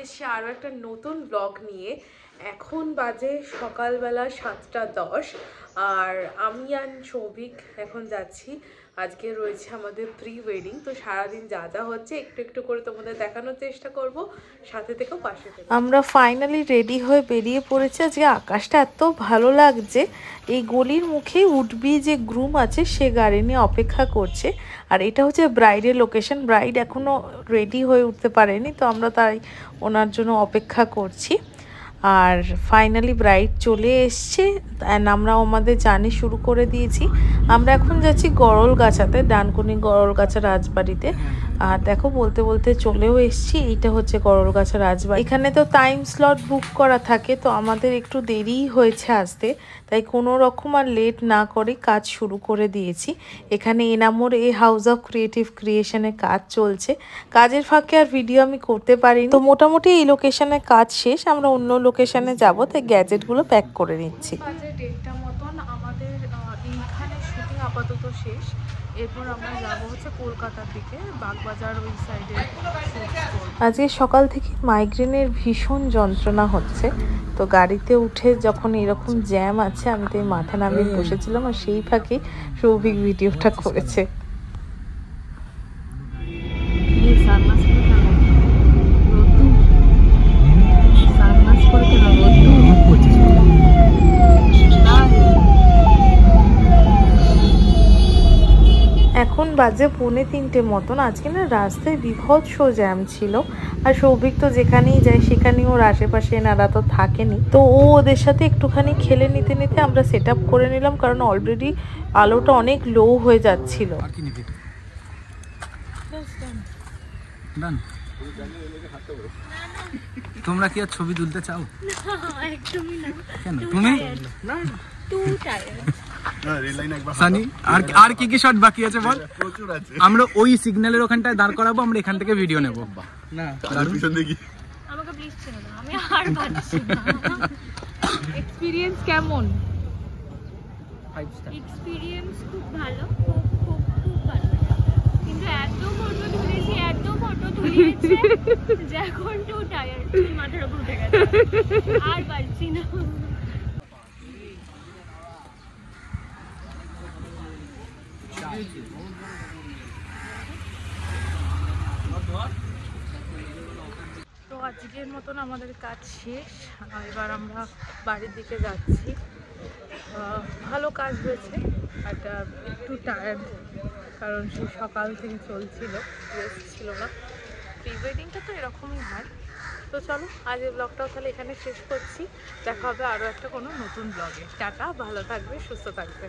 এসেছি আরও একটা নতুন ব্লগ নিয়ে। এখন বাজে সকালবেলা 7:10 আর আমি আর সৌভিক এখন যাচ্ছি। আজকে রয়েছে আমাদের প্রি ওয়েডিং, তো সারাদিন যা যা হচ্ছে একটু একটু করে তোমাদের দেখানোর চেষ্টা করব, সাথে থেকেও পাশে থেকে। আমরা ফাইনালি রেডি হয়ে বেরিয়ে পড়েছি। আজকে আকাশটা এত ভালো লাগছে। এই গলির মুখেই উঠবি যে গ্রুম আছে সে গাড়ি নিয়ে অপেক্ষা করছে। আর এটা হচ্ছে ব্রাইডের লোকেশন। ব্রাইড এখনও রেডি হয়ে উঠতে পারেনি, তো আমরা তাই ওনার জন্য অপেক্ষা করছি। আর ফাইনালি ব্রাইড চলে এসছে অ্যান্ড আমরাও আমাদের জার্নি শুরু করে দিয়েছি। আমরা এখন যাচ্ছি গড়লগাছাতে, ডানকুনি গড়লগাছা রাজবাড়িতে। আর দেখো বলতে বলতে চলেও এসছি। এইটা হচ্ছে গড়লগাছা রাজবাড়ি। এখানে তো টাইম স্লট বুক করা থাকে, তো আমাদের একটু দেরিই হয়েছে আসতে, তাই কোনো রকম আর লেট না করে কাজ শুরু করে দিয়েছি। এখানে এনামোর এই হাউস অফ ক্রিয়েটিভ ক্রিয়েশনের কাজ চলছে। কাজের ফাঁকে আর ভিডিও আমি করতে পারিনি, তো মোটামুটি এই লোকেশনে কাজ শেষ। আমরা অন্য লোকেশনে যাব, তাই গ্যাজেটগুলো প্যাক করে নিচ্ছি। বাজে 1:30 মতন আমাদের এইখানে শুটিং আপাতত শেষ। এরপর আমরা যাবো হচ্ছে কলকাতার দিকে, বাগবাজার ওই সাইডে। আজকে সকাল থেকে মাইগ্রেনের ভীষণ যন্ত্রণা হচ্ছে, তো গাড়িতে উঠে যখন এরকম জ্যাম আছে আমি তো মাথা নামিয়ে বসেছিলাম, আর সেই ফাঁকে সৌভিক ভিডিওটা করেছে। এখন বাজে 2:45 মতন। আজকে না রাস্তায় বিভৎস জ্যাম ছিল, আর সৌভিক তো যেখানেই যায় সেখানেই ওর আশেপাশে এনারা তো থাকেনি, তো ও ওদের সাথে একটুখানি খেলে নিতে নিতে আমরা সেট আপ করে নিলাম, কারণ অলরেডি আলোটা অনেক লো হয়ে যাচ্ছিল। তোমরা কি আর ছবি তুলতে চাও? কেন তুমি সানি আর কি কি শট বাকি আছে বল? আমরা ওই সিগন্যালের ওখানটায় দাঁড় করাবো, আমরা এখান থেকে ভিডিও নেব। না পিছন দেখি। আমাকে প্লিজ ছেড়ে দাও, আমি আর পাচ্ছি না। এক্সপেরিয়েন্স কেমন? 5 স্টার। এক্সপেরিয়েন্স খুব ভালো, খুব খুব খুব ভালো। কিন্তু এত ফটো তুলিয়েছে যে এখন তো টায়ার্ড, মাথার উপর উঠে গেছে, আর পারছি না। তো আজকের মতন আমাদের কাজ শেষ, এবার আমরা বাড়ির দিকে যাচ্ছি। ভালো কাজ হয়েছে, বাট একটু টায়ার্ড, কারণ সে সকাল থেকে চলছিল, রেস্ট ছিল না। প্রি ওয়েডিংটা তো এরকমই হয়। তো চলো আজ এই ব্লগটাও তাহলে এখানে শেষ করছি। দেখা হবে আরও একটা কোনো নতুন ব্লগে। টাটা, ভালো থাকবে, সুস্থ থাকবে।